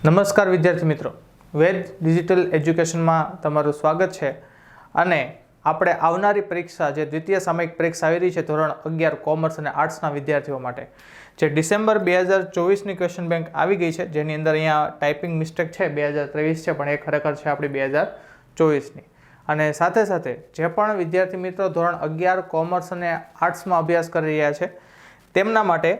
નમસ્કાર વિદ્યાર્થી મિત્રો, વેદ ડિજિટલ એજ્યુકેશનમાં તમારું સ્વાગત છે. અને આપણે આવનારી પરીક્ષા જે દ્વિતીય સામયિક પરીક્ષા આવી રહી છે ધોરણ 11 કોમર્સ અને આર્ટ્સના વિદ્યાર્થીઓ માટે, જે ડિસેમ્બર 2024ની ક્વેશ્ચન બેંક આવી ગઈ છે, જેની અંદર અહીંયા ટાઈપિંગ મિસ્ટેક છે 2023 છે, પણ એ ખરેખર છે આપણી 2024ની. અને સાથે સાથે જે પણ વિદ્યાર્થી મિત્રો ધોરણ 11 કોમર્સ અને આર્ટ્સમાં અભ્યાસ કરી રહ્યા છે તેમના માટે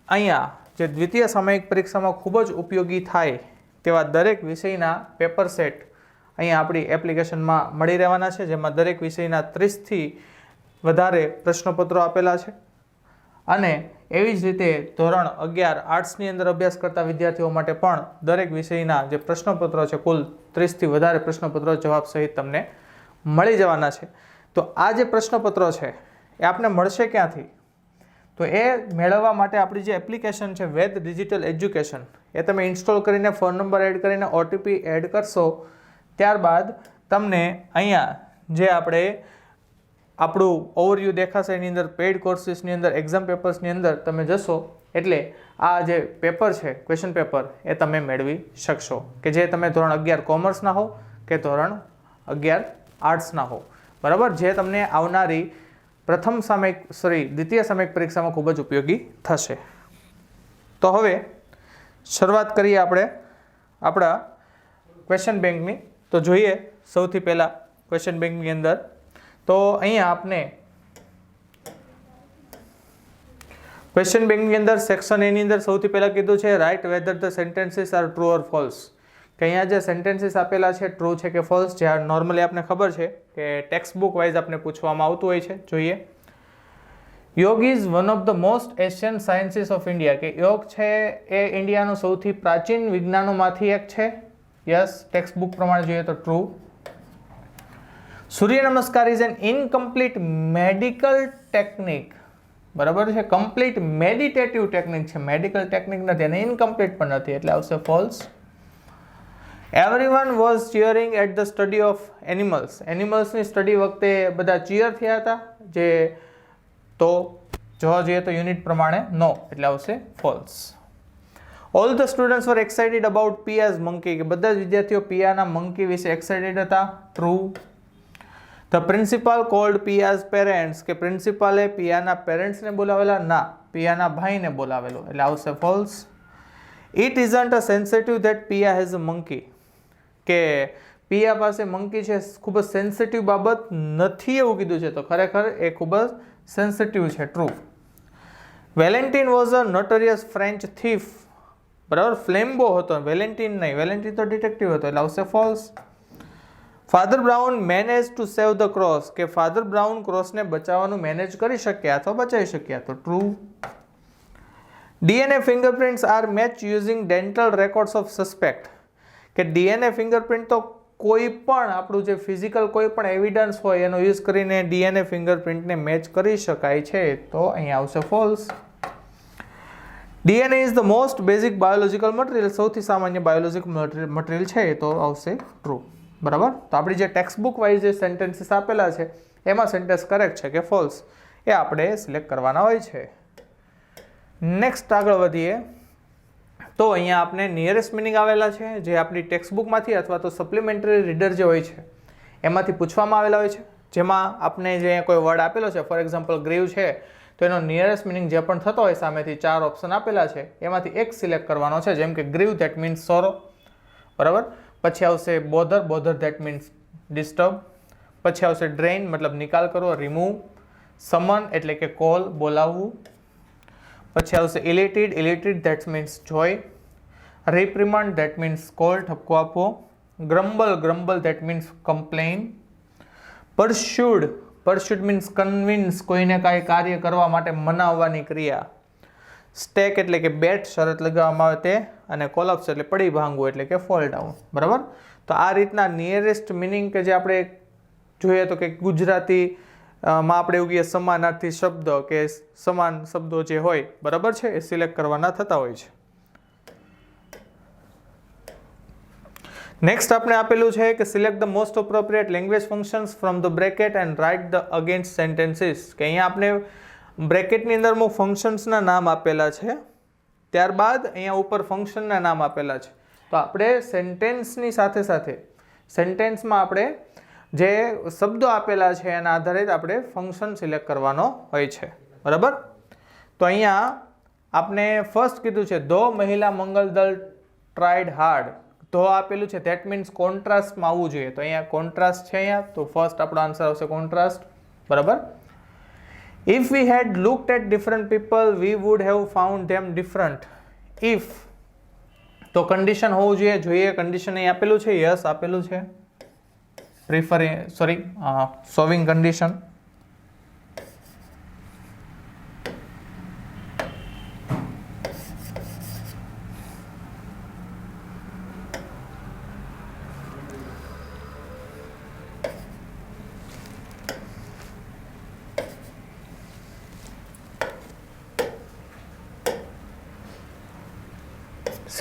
અહીંયા જે દ્વિતીય સામયિક પરીક્ષામાં ખૂબ જ ઉપયોગી થાય તેવા દરેક વિષયના પેપર સેટ અહીંયા આપણી એપ્લિકેશનમાં મળી રહેવાના છે, જેમાં દરેક વિષયના 30થી વધારે પ્રશ્નપત્રો આપેલા છે. અને એવી જ રીતે ધોરણ 11 આર્ટ્સની અંદર અભ્યાસ કરતા વિદ્યાર્થીઓ માટે પણ દરેક વિષયના જે પ્રશ્નપત્રો છે, કુલ 30થી વધારે પ્રશ્નપત્રો જવાબ સહિત તમને મળી જવાના છે. તો આ જે પ્રશ્નપત્રો છે એ આપને મળશે ક્યાંથી? તો એ મેળવવા માટે આપણી જે એપ્લિકેશન છે વેદ ડિજિટલ એજ્યુકેશન, એ તમે ઇન્સ્ટોલ કરીને ફોન નંબર એડ કરીને OTP એડ કરશો, ત્યારબાદ તમને અહીંયા જે આપણું ઓવરવ્યૂ દેખાશે, એની અંદર પેઇડ કોર્સિસની અંદર એક્ઝામ પેપર્સની અંદર તમે જશો એટલે આ જે પેપર છે ક્વેશ્ચન પેપર એ તમે મેળવી શકશો, કે જે તમે ધોરણ 11 કોમર્સના હો કે ધોરણ 11 આર્ટ્સના હો, બરાબર, જે તમને આવનારી દ્વિતીય સામયિક પરીક્ષામાં ખૂબ જ ઉપયોગી થશે. તો હવે શરૂઆત કરીએ આપણે આપણા ક્વેશ્ચન બેંકની. તો જોઈએ સૌથી પહેલાં ક્વેશ્ચન બેંકની અંદર તો અહીંયા આપને ક્વેશ્ચન બેંકની અંદર સેક્શન એની અંદર સૌથી પહેલાં કીધું છે write whether the sentences are true or false, કે અહીંયા જે સેન્ટેન્સીસ આપેલા છે ટ્રુ છે કે ફોલ્સ, જે નોર્મલી આપણે ખબર છે કે ટેક્સ્ટ બુક વાઇઝ આપણે પૂછવામાં આવતું હોય છે. જોઈએ, યોગ is one of the most ancient sciences of India, કે યોગ છે એ ઇન્ડિયાનું સૌથી પ્રાચીન વિજ્ઞાનોમાંથી એક છે. યસ, ટેક્સ્ટ બુક પ્રમાણે જોઈએ તો true. Surya Namaskar is an incomplete medical technique, બરાબર છે, કમ્પ્લીટ મેડિટેટિવ ટેકનિક છે, મેડિકલ ટેકનિક નથી અને ઇનકમ્પ્લીટ પણ નથી, એટલે આવશે false. Everyone was cheering at the study of animals, એનિમલ્સની સ્ટડી વખતે બધા ચીયર થયા હતા, જે તો જોવા જઈએ તો યુનિટ પ્રમાણે નો, એટલે આવશે false. All the students were excited about Piya's monkey, કે બધા જ વિદ્યાર્થીઓ પિયાના મંકી વિશે એક્સાઇટેડ હતા, true. The principal called Piya's parents, કે પ્રિન્સિપાલે પિયાના પેરેન્ટ્સને બોલાવેલા, ના, પિયાના ભાઈને બોલાવેલો, એટલે આવશે false. It isn't a sensitive that Piya has a monkey, કે પિયા પાસે મંકી છે ખૂબ જ સેન્સિટિવ બાબત નથી એવું કીધું છે, તો ખરેખર એ ખૂબ જ સેન્સિટિવ છે, true. Valentine was a notorious French thief, બરાબર, ફ્લેમ્બો હતો, વેલેન્ટિન નહીં, વેલેન્ટિન તો ડિટેક્ટિવ હતો, એટલે આવશે false. Father brown manage to save the cross, કે ફાધર બ્રાઉન ક્રોસને બચાવવાનું મેનેજ કરી શક્યા અથવા બચાવી શક્યા, તો true. DNA fingerprints are matched using dental records of suspect, કે DNA ફિંગરપ્રિન્ટ તો કોઈ પણ આપણું જે ફિઝિકલ કોઈ પણ એવિડન્સ હોય એનો યુઝ કરીને DNA ફિંગરપ્રિન્ટને મેચ કરી શકાય છે, તો અહીંયા આવશે false. DNA is the most basic biological material, સૌથી સામાન્ય બાયોલોજિકલ મટીરિયલ છે, તો આવશે ટ્રુ, બરાબર. તો આપણી જે ટેક્સ્ટ બુક વાઇઝ જે સેન્ટેન્સીસ આપેલા છે એમાં સેન્ટેન્સ કરેક્ટ છે કે ફોલ્સ એ આપણે સિલેક્ટ કરવાના હોય છે. નેક્સ્ટ આગળ વધીએ તો અહીંયા આપણે નિયરેસ્ટ મિનિંગ આવેલા છે, જે આપણી ટેક્સ્ટ બુકમાંથી અથવા તો સપ્લિમેન્ટરી રીડર જે હોય છે એમાંથી પૂછવામાં આવેલા હોય છે, જેમાં આપણે જે કોઈ વર્ડ આપેલો છે, ફોર એક્ઝામ્પલ ગ્રીવ છે, તો એનો નિયરેસ્ટ મિનિંગ જે પણ થતો હોય સામેથી 4 ઓપ્શન આપેલા છે એમાંથી એક સિલેક્ટ કરવાનો છે, જેમ કે ગ્રીવ ધેટ મીન્સ સોરો, બરાબર. પછી આવશે bother, bother that means disturb. પછી આવશે ડ્રેઇન, મતલબ નિકાલ કરવો, રિમૂવ. સમન એટલે કે કોલ, બોલાવવું. પછી આવશે elated, elated that means joy. Reprimand that means call, ઠપકો આપવો. Grumble, grumble that means complain. Persuaded, persuaded means convince, કોઈને કાંઈ કાર્ય કરવા માટે મનાવવાની ક્રિયા. સ્ટેક એટલે કે બેટ, શરત લગાવવામાં આવે તે, અને કોલેપ્સ એટલે પડી ભાંગવું એટલે કે ફોલ ડાઉન, બરાબર. તો આ રીતના નિયરેસ્ટ મિનિંગ કે જે આપણે જોઈએ તો કે ગુજરાતી માં આપણે એવું કહીએ સમાનાર્થી શબ્દ કે સમાન શબ્દો જે હોય, બરાબર છે, એ સિલેક્ટ કરવાના થતા હોય છે. નેક્સ્ટ આપણે આપેલું છે કે select the most appropriate language functions from the bracket and write the against sentences, કે અહીંયા આપણે બ્રેકેટની અંદર અમુક ફંક્શન્સના નામ આપેલા છે, ત્યારબાદ અહીંયા ઉપર ફંક્શનના નામ આપેલા છે. તો આપણે સેન્ટેન્સની સાથે સાથે સેન્ટેન્સમાં આપણે જે શબ્દો આપેલા છે એના આધારિત આપણે ફંક્શન સિલેક્ટ કરવાનો હોય છે. બરાબર. તો અહીંયા આપણે ફર્સ્ટ કીધું છે ધો મહિલા મંગલ દળ ટ્રાઈડ હાર્ડ. ધો આપેલું છે ધેટ મીન્સ કોન્ટ્રાસ્ટમાં આવવું જોઈએ. તો અહીંયા કોન્ટ્રાસ્ટ છે અહીંયા, તો ફર્સ્ટ આપણો આન્સર આવશે કોન્ટ્રાસ્ટ. બરાબર. If we had looked at different people, we would have found them different. If તો કન્ડિશન હોવું જોઈએ. કન્ડિશન અહીં આપેલું છે, યસ આપેલું છે. Showing condition.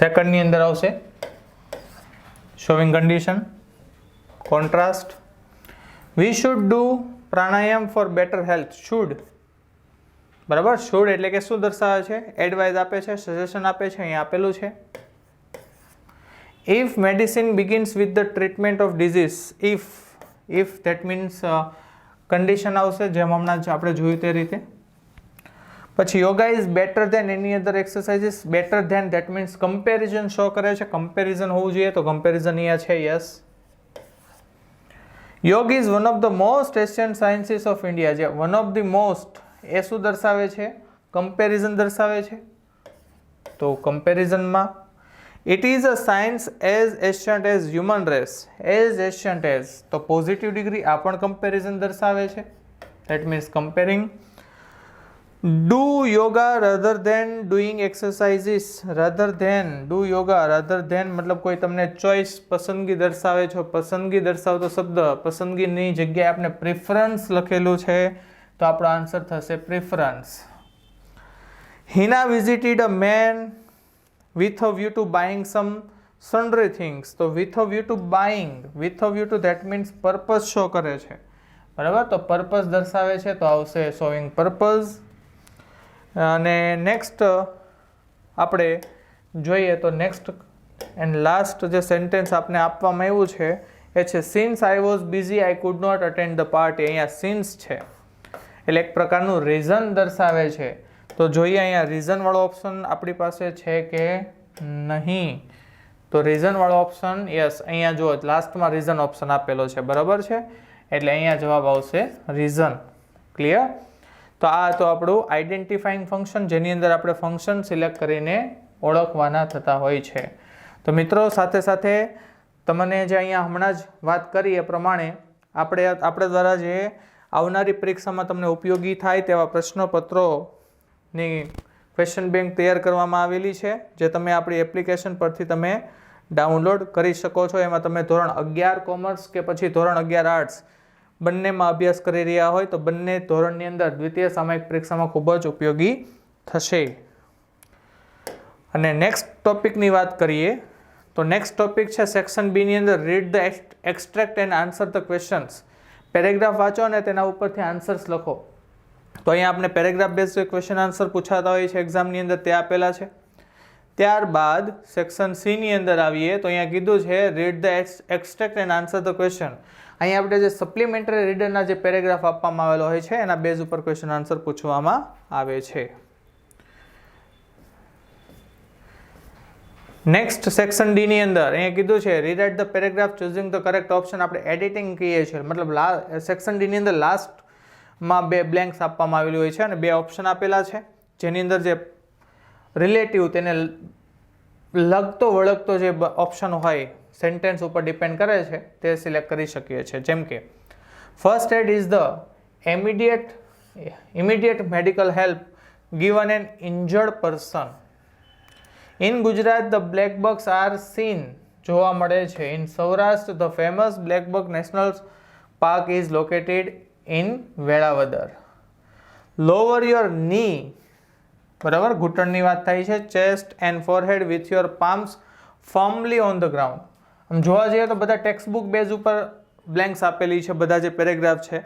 સેકન્ડની અંદર આવશે showing condition, contrast. We should do pranayama for better health. Should. બરાબર. શુડ એટલે કે શું દર્શાવે છે? એડવાઇસ આપે છે, સજેશન આપે છે. અહીંયા આપેલું છે. If medicine begins with the treatment of disease. If that means condition આવશે, જેમ હમણાં જ આપણે જોયું તે રીતે. પછી yoga is better than any other exercises. Better than that means comparison show કરે છે. કમ્પેરિઝન હોવું જોઈએ, તો કમ્પેરિઝન અહીંયા છે, yes. Yoga is one of the most ancient sciences of India. જે વન ઓફ ધ મોસ્ટ એ શું દર્શાવે છે? કમ્પેરિઝન દર્શાવે છે. તો કમ્પેરિઝનમાં it is a science as ancient as human race. As ancient as તો પોઝિટિવ ડિગ્રી, આ પણ કમ્પેરિઝન દર્શાવે છે. That means comparing. Do yoga rather than doing exercises. Rather than do yoga. Rather than મતલબ કોઈ તમને ચોઈસ પસંદગી દર્શાવે છે. પસંદગી દર્શાવતો શબ્દ, પસંદગીની જગ્યાએ આપણે પ્રિફરન્સ લખેલું છે, તો આપણો આન્સર થશે preference. Hina visited a man with a view to buying some sundry things. તો with a view to buying, with a view to that means purpose show કરે છે. બરાબર. તો પર્પસ દર્શાવે છે, તો આવશે showing purpose. અને નેક્સ્ટ આપણે જોઈએ તો નેક્સ્ટ એન્ડ લાસ્ટ જે સેન્ટેન્સ આપણે આપવામાં આવ્યું છે એ છે since I was busy I could not attend the party. અહીંયા સિન્સ છે એટલે એક પ્રકારનું રીઝન દર્શાવે છે. તો જોઈએ અહીંયા રીઝનવાળો ઓપ્શન આપણી પાસે છે કે નહીં. તો રીઝનવાળો ઓપ્શન યસ. અહીંયા જુઓ લાસ્ટમાં રીઝન ઓપ્શન આપેલો છે. બરાબર છે. એટલે અહીંયા જવાબ આવશે રીઝન. ક્લિયર. તો આ તો આપણું આઈડેન્ટિફાઈંગ ફંક્શન, જેની અંદર આપણે ફંક્શન સિલેક્ટ કરીને ઓળખવાના થતા હોય છે. તો મિત્રો સાથે સાથે તમને જે અહીંયા હમણાં જ વાત કરી એ પ્રમાણે આપણે દ્વારા જે આવનારી પરીક્ષામાં તમને ઉપયોગી થાય તેવા પ્રશ્નપત્રોની ક્વેશ્ચન બેંક તૈયાર કરવામાં આવેલી છે, જે તમે આપણી એપ્લિકેશન પરથી તમે ડાઉનલોડ કરી શકો છો. એમાં તમે ધોરણ 11 કોમર્સ કે પછી ધોરણ 11 આર્ટ્સ બંનેમાં અભ્યાસ કરી રહ્યા હોય તો બંને ધોરણની અંદર દ્વિતીય સામયિક પરીક્ષામાં ખૂબ જ ઉપયોગી થશે. અને નેક્સ્ટ ટોપિકની વાત કરીએ તો નેક્સ્ટ ટોપિક છે સેક્શન બી ની અંદર read the extract and answer the questions. Paragraph વાંચો અને તેના ઉપરથી આન્સર્સ લખો. તો અહીંયા આપણે પેરેગ્રાફ બેઝ ક્વેશ્ચન આન્સર પૂછાતા હોય છે એક્ઝામની અંદર, તે આપેલા છે. ત્યારબાદ સેક્શન સી ની અંદર આવીએ તો અહીંયા કીધું છે read the extract and answer the question. અહીંયા આપણે જે સપ્લિમેન્ટરી રીડરના જે પેરેગ્રાફ આપવામાં આવેલો હોય છે એના બેઝ ઉપર ક્વેશ્ચન આન્સર પૂછવામાં આવે છે. નેક્સ્ટ સેક્શન ડી ની અંદર અહીંયા કીધું છે rewrite the paragraph choosing the correct option. આપણે એડિટિંગ કહીએ છીએ, મતલબ સેક્શન ડી ની અંદર લાસ્ટમાં 2 બ્લેન્ક્સ આપવામાં આવેલી હોય છે અને 2 ઓપ્શન આપેલા છે, જેની અંદર જે રિલેટિવ તેને લગતો વળગતો જે ઓપ્શન હોય સેન્ટેન્સ ઉપર ડિપેન્ડ કરે છે તે સિલેક્ટ કરી શકીએ છીએ. જેમ કે first aid is the immediate medical help given an injured person. In Gujarat the black bucks are seen જોવા મળે છે. In Saurashtra the famous blackbuck national park is located in Velavadar. Lower your knee. બરાબર. ઘૂંટણની વાત થાય છે. Chest and forehead with your palms firmly on the ground. આમ જોવા જઈએ તો બધા ટેક્સ્ટ બુક બેઝ ઉપર બ્લેન્ક્સ આપેલી છે, બધા જે પેરેગ્રાફ છે.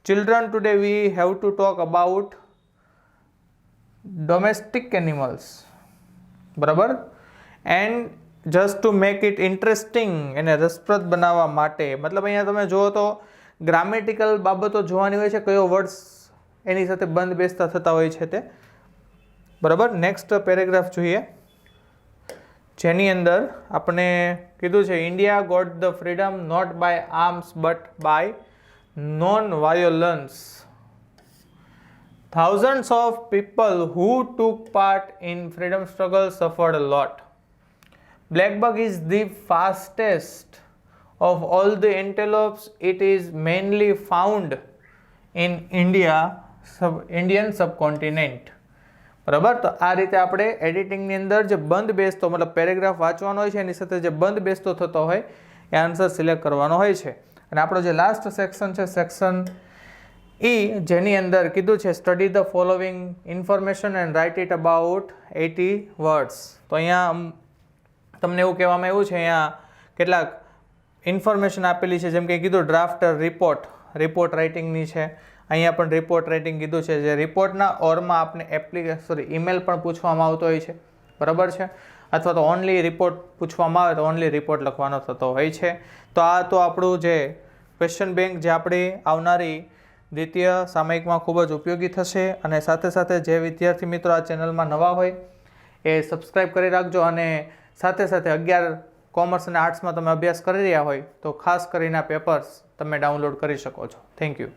Children today we have to talk about domestic animals. બરાબર. And just to make it interesting, એને રસપ્રદ બનાવવા માટે, મતલબ અહીંયા તમે જુઓ તો ગ્રામેટિકલ બાબતો જોવાની હોય છે, કયો વર્ડ્સ એની સાથે બંધ બેસતા થતા હોય છે તે. બરાબર. નેક્સ્ટ પેરેગ્રાફ જોઈએ, જેની અંદર આપણે કીધું છે India got the freedom not by arms but by non violence. Thousands of people who took part in freedom struggle suffered a lot. Blackbuck is the fastest of all the antelopes. It is mainly found in Indian subcontinent. બરાબર. તો આ રીતે આપણે એડિટિંગની અંદર જે બંધ બેસતો, મતલબ પેરેગ્રાફ વાંચવાનો હોય છે એની સાથે જે બંધ બેસતો થતો હોય એ આન્સર સિલેક્ટ કરવાનો હોય છે. અને આપણો જે લાસ્ટ સેક્શન છે, સેક્શન જેની અંદર કીધું છે study the following information and write it about 80 words. તો અહીંયા તમને એવું કહેવામાં આવ્યું છે, અહીંયા કેટલાક ઇન્ફોર્મેશન આપેલી છે, જેમ કે કીધું ડ્રાફ્ટર રિપોર્ટ રાઇટિંગની છે. અહીંયા પણ રિપોર્ટ રાઇટિંગ કીધું છે, જે રિપોર્ટના ઓરમાં આપણે ઈમેલ પણ પૂછવામાં આવતો હોય છે. બરાબર છે. અથવા તો ઓનલી રિપોર્ટ પૂછવામાં આવે તો ઓનલી રિપોર્ટ લખવાનો થતો હોય છે. તો આ તો આપણું જે ક્વેશ્ચન બેંક જે આપણી આવનારી દ્વિતીય સામયિકમાં ખૂબ જ ઉપયોગી થશે. અને સાથે સાથે જે વિદ્યાર્થી મિત્રો આ ચેનલમાં નવા હોય એ સબસ્ક્રાઈબ કરી રાખજો. અને સાથે સાથે 11 કોમર્સ અને આર્ટ્સમાં તમે અભ્યાસ કરી રહ્યા હોય તો ખાસ કરીને આ પેપર્સ તમે ડાઉનલોડ કરી શકો છો. Thank you.